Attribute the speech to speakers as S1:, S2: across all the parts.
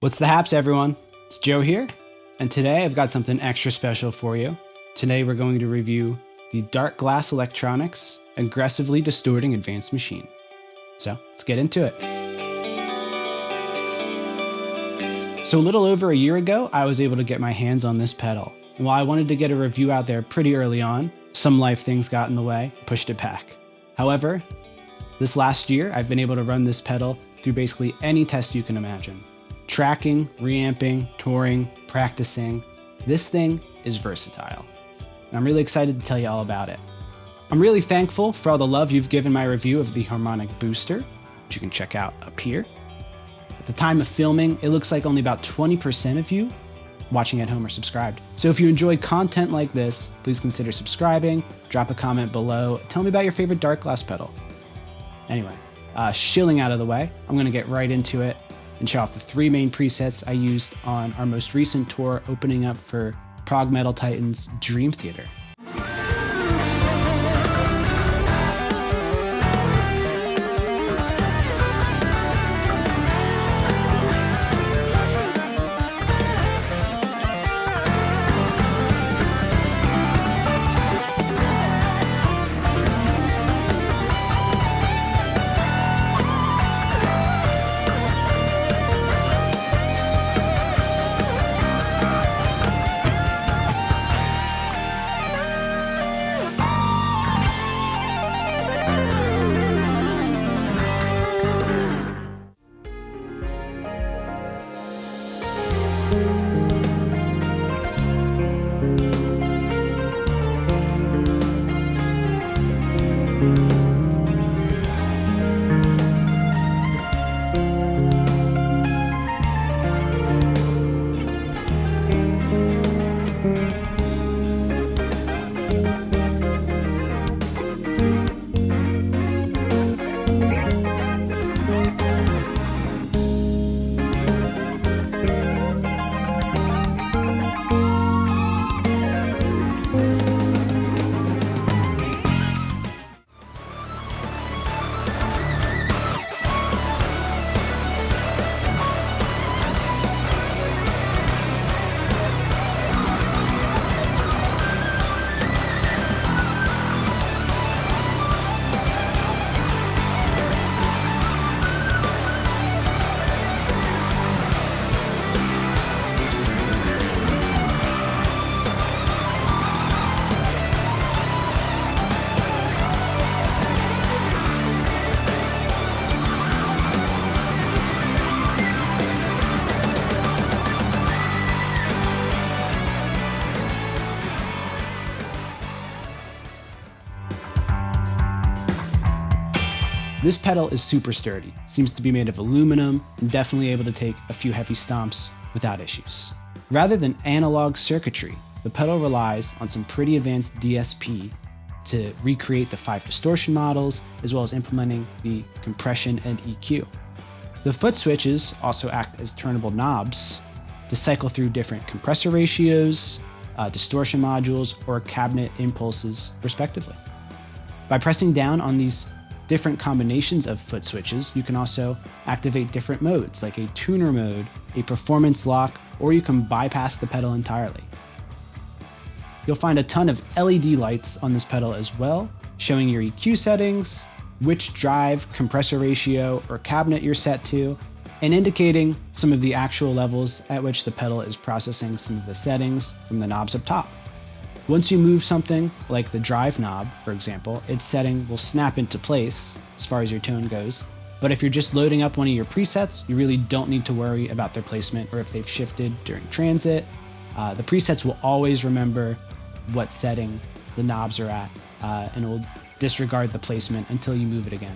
S1: What's the haps, everyone? It's Joe here, and today I've got something extra special for you. Today we're going to review the Darkglass Electronics Aggressively Distorting Advanced Machine. So let's get into it. So a little over a year ago, I was able to get my hands on this pedal. And while I wanted to get a review out there pretty early on, some life things got in the way, pushed it back. However, this last year, I've been able to run this pedal through basically any test you can imagine. Tracking, reamping, touring, practicing. This thing is versatile. And I'm really excited to tell you all about it. I'm really thankful for all the love you've given my review of the Harmonic Booster, which you can check out up here. At the time of filming, it looks like only about 20% of you watching at home are subscribed. So if you enjoy content like this, please consider subscribing, drop a comment below, tell me about your favorite Darkglass pedal. Anyway, shilling out of the way, I'm gonna get right into it and show off the three main presets I used on our most recent tour opening up for Prog Metal Titan's Dream Theater. This pedal is super sturdy, seems to be made of aluminum, and definitely able to take a few heavy stomps without issues. Rather than analog circuitry, the pedal relies on some pretty advanced DSP to recreate the 5 distortion models, as well as implementing the compression and EQ. The foot switches also act as turnable knobs to cycle through different compressor ratios, distortion modules, or cabinet impulses, respectively. By pressing down on these different combinations of foot switches, you can also activate different modes, like a tuner mode, a performance lock, or you can bypass the pedal entirely. You'll find a ton of LED lights on this pedal as well, showing your EQ settings, which drive, compressor ratio, or cabinet you're set to, and indicating some of the actual levels at which the pedal is processing some of the settings from the knobs up top. Once you move something, like the drive knob, for example, its setting will snap into place as far as your tone goes. But if you're just loading up one of your presets, you really don't need to worry about their placement or if they've shifted during transit. The presets will always remember what setting the knobs are at, and will disregard the placement until you move it again.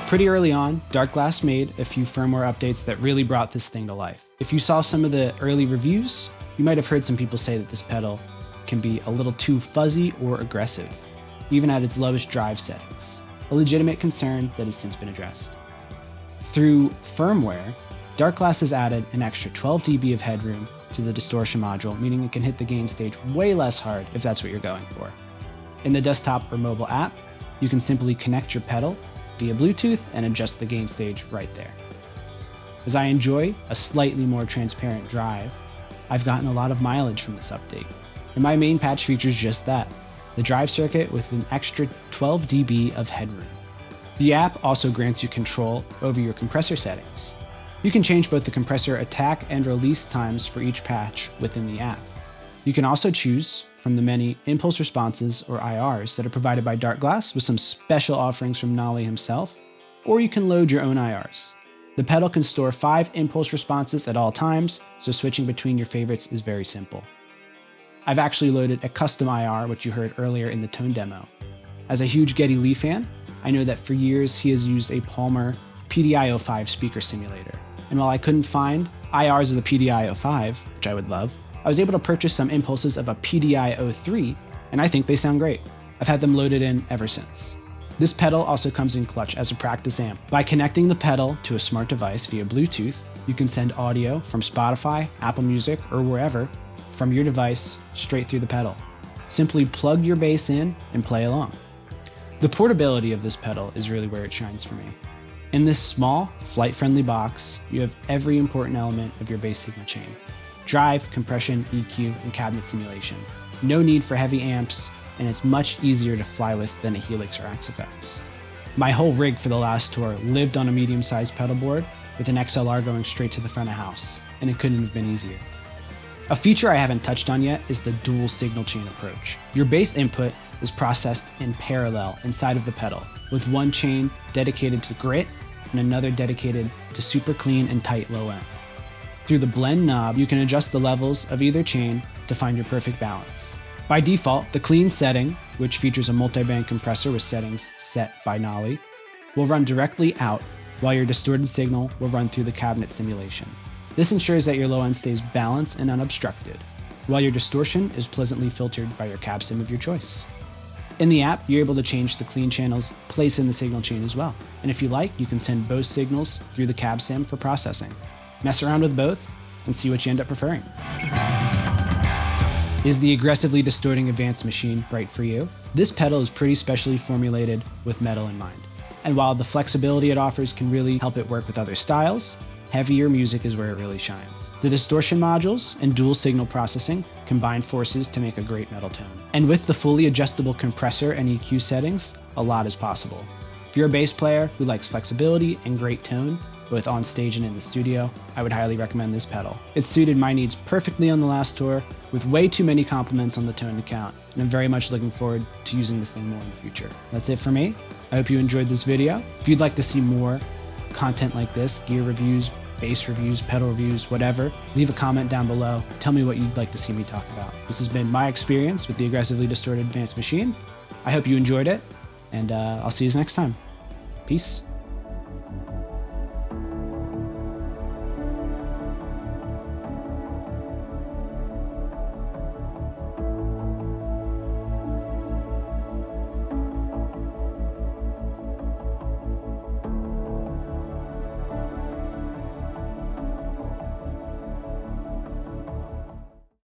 S1: Pretty early on, Darkglass made a few firmware updates that really brought this thing to life. If you saw some of the early reviews, you might have heard some people say that this pedal can be a little too fuzzy or aggressive, even at its lowest drive settings, a legitimate concern that has since been addressed. Through firmware, Darkglass has added an extra 12 dB of headroom to the distortion module, meaning it can hit the gain stage way less hard if that's what you're going for. In the desktop or mobile app, you can simply connect your pedal, via Bluetooth and adjust the gain stage right there. As I enjoy a slightly more transparent drive, I've gotten a lot of mileage from this update, and my main patch features just that, the drive circuit with an extra 12 dB of headroom. The app also grants you control over your compressor settings. You can change both the compressor attack and release times for each patch within the app. You can also choose from the many impulse responses or IRs that are provided by Darkglass with some special offerings from Nolly himself, or you can load your own IRs. The pedal can store 5 impulse responses at all times, so switching between your favorites is very simple. I've actually loaded a custom IR, which you heard earlier in the tone demo. As a huge Geddy Lee fan, I know that for years he has used a Palmer PDI-05 speaker simulator. And while I couldn't find IRs of the PDI-05, which I would love, I was able to purchase some impulses of a PDI-03, and I think they sound great. I've had them loaded in ever since. This pedal also comes in clutch as a practice amp. By connecting the pedal to a smart device via Bluetooth, you can send audio from Spotify, Apple Music, or wherever from your device straight through the pedal. Simply plug your bass in and play along. The portability of this pedal is really where it shines for me. In this small, flight-friendly box, you have every important element of your bass signal chain: drive, compression, EQ, and cabinet simulation. No need for heavy amps, and it's much easier to fly with than a Helix or Axe-Fx. My whole rig for the last tour lived on a medium-sized pedal board with an XLR going straight to the front of house, and it couldn't have been easier. A feature I haven't touched on yet is the dual signal chain approach. Your bass input is processed in parallel inside of the pedal, with one chain dedicated to grit and another dedicated to super clean and tight low end. Through the blend knob, you can adjust the levels of either chain to find your perfect balance. By default, the clean setting, which features a multi-band compressor with settings set by Nolly, will run directly out, while your distorted signal will run through the cabinet simulation. This ensures that your low end stays balanced and unobstructed, while your distortion is pleasantly filtered by your cab sim of your choice. In the app, you're able to change the clean channel's place in the signal chain as well, and if you like, you can send both signals through the cab sim for processing. Mess around with both and see what you end up preferring. Is the aggressively distorting advanced machine right for you? This pedal is pretty specially formulated with metal in mind. And while the flexibility it offers can really help it work with other styles, heavier music is where it really shines. The distortion modules and dual signal processing combine forces to make a great metal tone. And with the fully adjustable compressor and EQ settings, a lot is possible. If you're a bass player who likes flexibility and great tone, both on stage and in the studio, I would highly recommend this pedal. It suited my needs perfectly on the last tour, with way too many compliments on the tone to count, and I'm very much looking forward to using this thing more in the future. That's it for me. I hope you enjoyed this video. If you'd like to see more content like this, gear reviews, bass reviews, pedal reviews, whatever, leave a comment down below. Tell me what you'd like to see me talk about. This has been my experience with the aggressively distorted advanced machine. I hope you enjoyed it, and I'll see you next time. Peace.